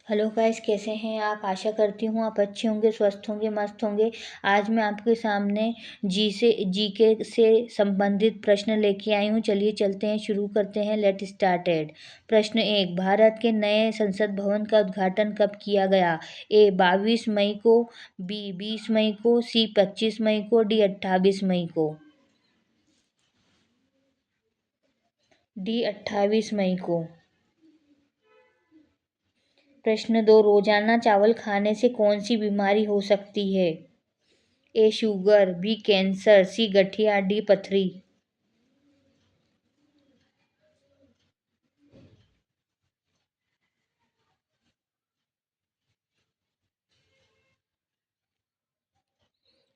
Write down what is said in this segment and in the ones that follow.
Hello guys, कैसे हैं आप? आशा करती हूँ आप अच्छे होंगे, स्वस्थ होंगे, मस्त होंगे। आज मैं आपके सामने जीके से संबंधित प्रश्न लेके आई हूँ। चलिए चलते हैं, शुरू करते हैं। Late started. प्रश्न 1, भारत के नए संसद भवन का उद्घाटन कब किया गया? ए 22 मई को, बी 20 मई को, सी 25 मई को, डी 28 मई को। डी 28 मई को। प्रश्न 2, रोजाना चावल खाने से कौन सी बीमारी हो सकती है? ए शुगर, बी कैंसर, सी गठिया, डी पथरी।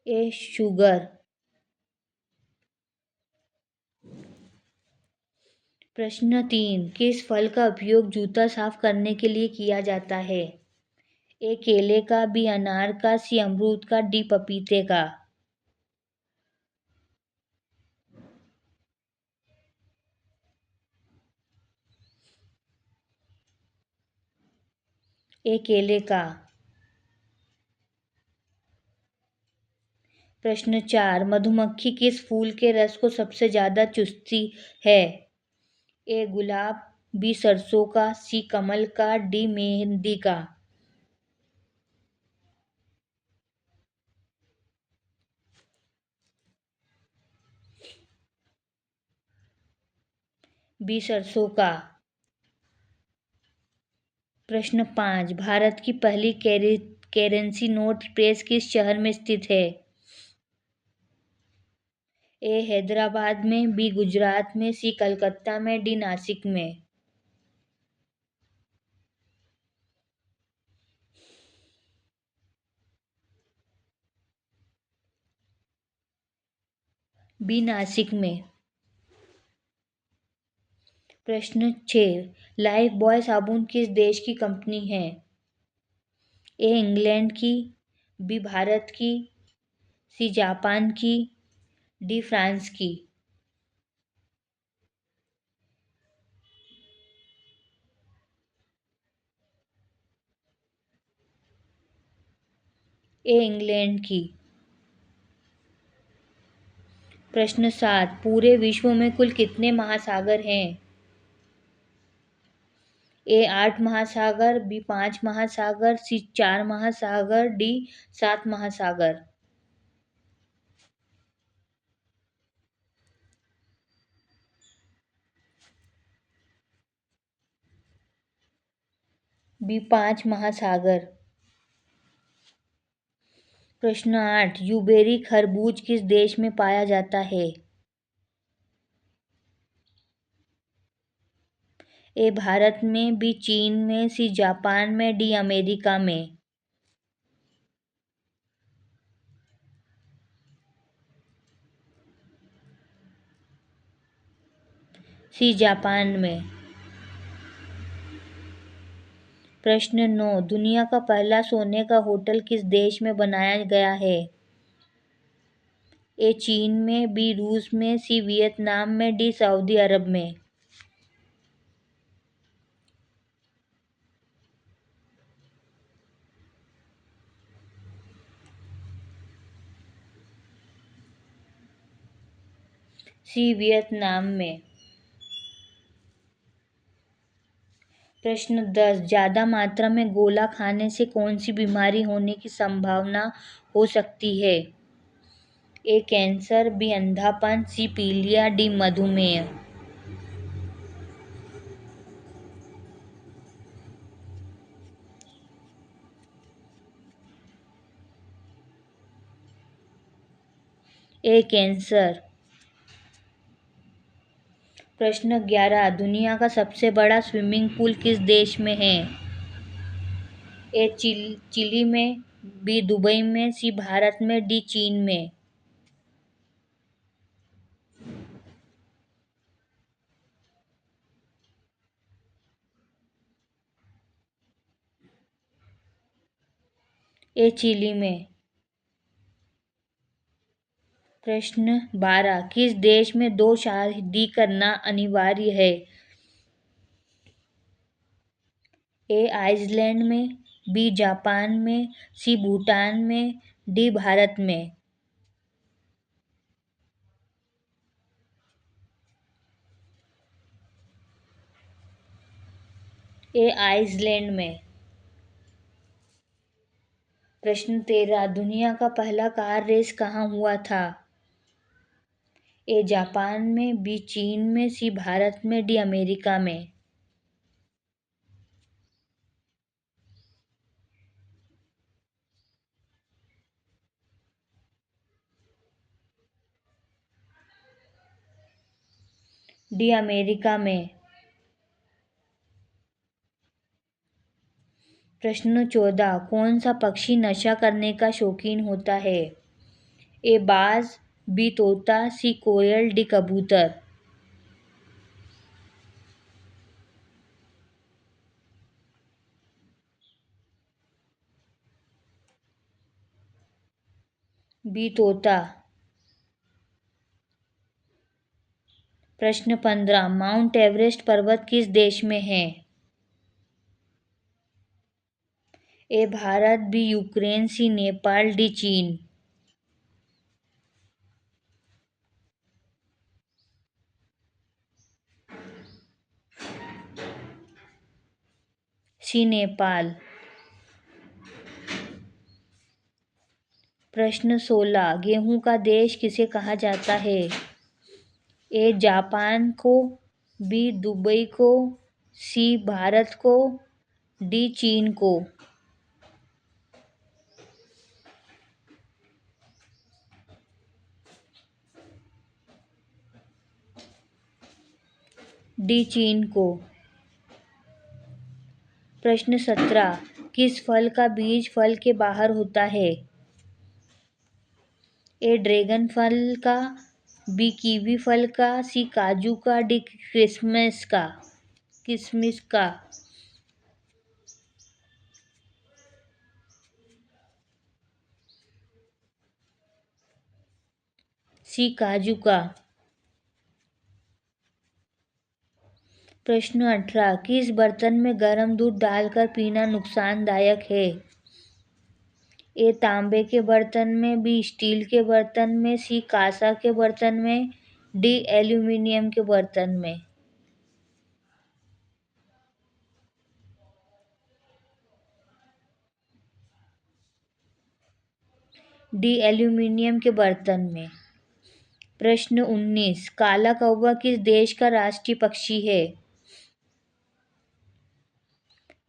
ए शुगर। प्रश्न 3, किस फल का उपयोग जूता साफ करने के लिए किया जाता है? ए केले का, बी अनार का, सी अमरूद का, डी पपीते का। ए केले का। प्रश्न 4, मधुमक्खी किस फूल के रस को सबसे ज्यादा चूसती है? ए गुलाब, बी सरसों का, सी कमल का, डी मेहंदी का। बी सरसों का। प्रश्न 5, भारत की पहली करेंसी नोट प्रेस किस शहर में स्थित है? ए हैदराबाद में, बी गुजरात में, सी कलकत्ता में, डी नासिक में। बी नासिक में। प्रश्न 6, लाइफ बॉय साबुन किस देश की कंपनी है? ए इंग्लैंड की, बी भारत की, सी जापान की, डी फ्रांस की। ए इंग्लैंड की। प्रश्न 7, पूरे विश्व में कुल कितने महासागर हैं? ए 8 महासागर, बी 5 महासागर, सी 4 महासागर, डी 7 महासागर। बी 5 महासागर। प्रश्न 8, यूबेरी खरबूज किस देश में पाया जाता है? ए भारत में, बी चीन में, सी जापान में, डी अमेरिका में। सी जापान में। प्रश्न 9, दुनिया का पहला सोने का होटल किस देश में बनाया गया है? ए चीन में, बी रूस में, सी वियतनाम में, डी सऊदी अरब में। सी वियतनाम में। प्रश्न 10, ज़्यादा मात्रा में गोला खाने से कौन सी बीमारी होने की संभावना हो सकती है? ए कैंसर, बी अंधापन, सी पीलिया, डी मधुमेह। ए कैंसर। प्रश्न 11, दुनिया का सबसे बड़ा स्विमिंग पूल किस देश में है? ए चिली में, बी दुबई में, सी भारत में, डी चीन में। ए चिली में। प्रश्न 12, किस देश में 2 शादी करना अनिवार्य है? ए आइसलैंड में, बी जापान में, सी भूटान में, डी भारत में। ए आइसलैंड में। प्रश्न 13, दुनिया का पहला कार रेस कहाँ हुआ था? ए जापान में, बी चीन में, सी भारत में, डी अमेरिका में। डी अमेरिका में। प्रश्न 14, कौन सा पक्षी नशा करने का शौकीन होता है? ए बाज, बी तोता, सी कोयल, डी कबूतर। बी तोता। प्रश्न 15, माउंट एवरेस्ट पर्वत किस देश में है? ए भारत, बी यूक्रेन, सी नेपाल, डी चीन। सी नेपाल। प्रश्न 16, गेहूं का देश किसे कहा जाता है? ए जापान को, बी दुबई को, सी भारत को, डी चीन को। डी चीन को। प्रश्न 17, किस फल का बीज फल के बाहर होता है? ए ड्रैगन फल का, बी कीवी फल का, सी काजू का, डी किशमिश का। सी काजू का। प्रश्न 18, किस बर्तन में गर्म दूध डालकर पीना नुकसानदायक है? ए तांबे के बर्तन में, बी स्टील के बर्तन में, सी कांसा के बर्तन में, डी एल्यूमीनियम के बर्तन में। डी एल्यूमीनियम के बर्तन में। प्रश्न 19, काला कौवा किस देश का राष्ट्रीय पक्षी है?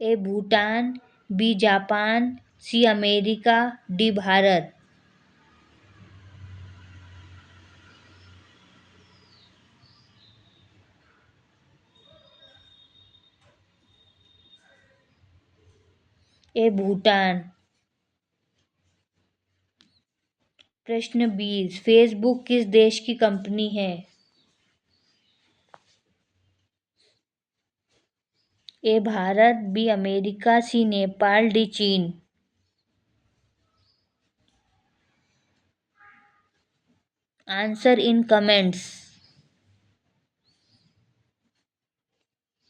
ए भूटान, बी जापान, सी अमेरिका, डी भारत। ए भूटान। प्रश्न 20, फेसबुक किस देश की कंपनी है? ए भारत, बी अमेरिका, सी नेपाल, डी चीन। Answer in comments.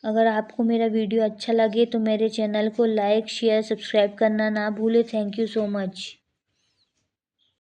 अगर आपको मेरा वीडियो अच्छा लगे तो मेरे चैनल को लाइक शेयर सब्सक्राइब करना ना भूले। Thank you so much.